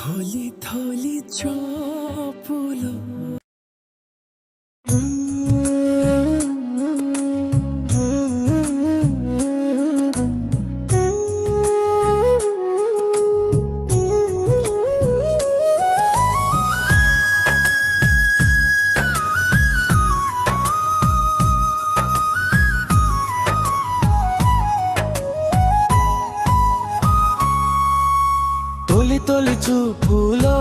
थोली थोली చూపులు తొలి తొలి చూపులో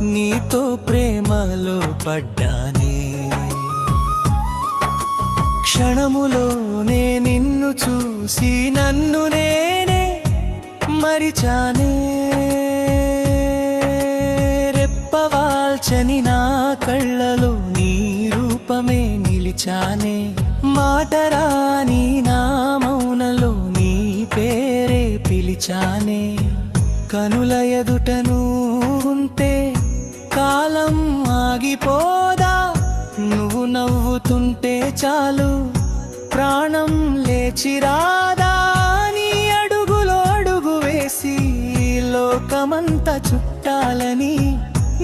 నీతో ప్రేమలో పడ్డానే క్షణములోనే నిన్ను చూసి నన్ను నేనే మరిచానే రెప్పవాల్చని నా కళ్ళలో నీ రూపమే నిలిచానే మాటరాని నా మౌనలో నీ పేరే పిలిచానే కనుల ఎదుటను ఉంటే కాలం ఆగిపోదా నువ్వు నవ్వుతుంటే చాలు ప్రాణం లేచిరాదా నీ అడుగులో అడుగు వేసి లోకమంతా చుట్టాలని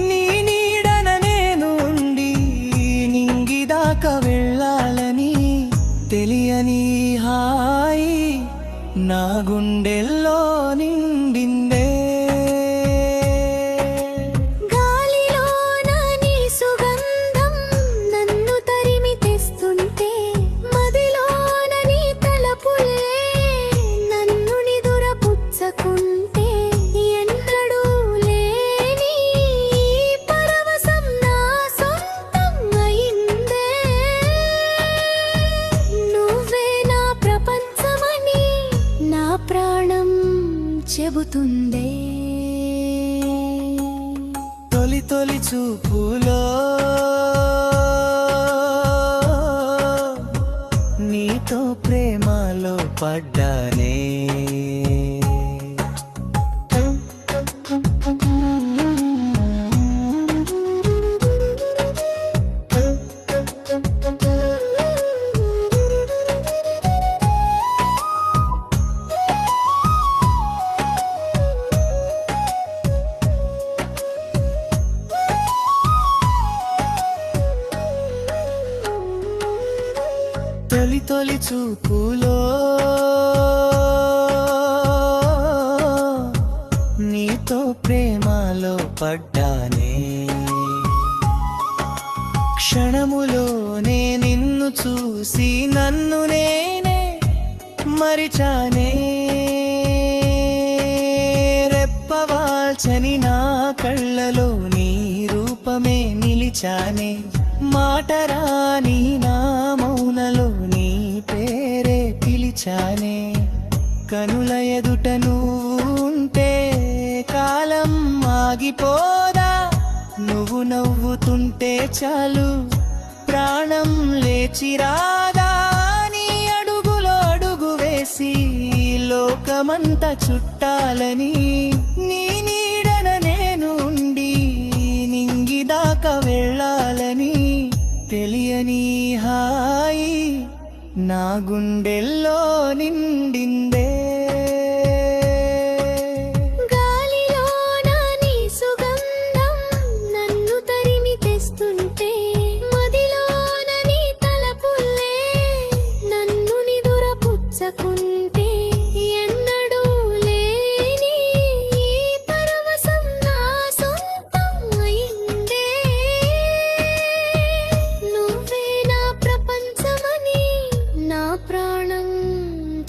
నీ నీడన నేను ఉండి నింగిదాకా వెళ్ళాలని తెలియని హాయి నా గుండెల్లో నిండిందే ప్రాణం చెబుతుందే తొలి తొలి చూపులో నీతో ప్రేమలో పడ్డానే తొలి తొలి చూపులో నీతో ప్రేమలో పడ్డానే క్షణములోనే నిన్ను చూసి నన్ను నేనే మరిచానే రెప్పవాల్చని నా కళ్ళలో నీ రూపమే నిలిచానే మాటరాని నా మౌనలో నీ పేరే పిలిచానే కనుల ఎదుట నువ్వు ఉంటే కాలం ఆగిపోదా నువ్వు నవ్వుతుంటే చాలు ప్రాణం లేచిరాదా నీ అడుగులో అడుగు వేసి లోకమంతా చుట్టాలని నీ నీడన నేను ఉండి నింగిదాకా వెళ్ళాలని తెలియని హాయి నా గుండెల్లో నిండిందే గాలిలోన నీ సుగంధం నన్ను తరిమి తెస్తుంటే మదిలోన నీ తలపుల్లే నన్ను నిదుర పుచ్చకుంటే ఎన్నడూ లేని ఈ పరవశం నా సొంతం అయిందే నువ్వే నా ప్రపంచమని నా ప్రాణం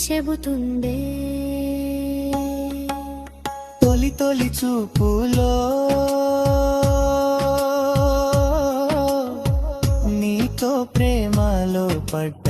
చెబుతుందే తొలి తొలి చూపులో నీతో ప్రేమలో పడ్డా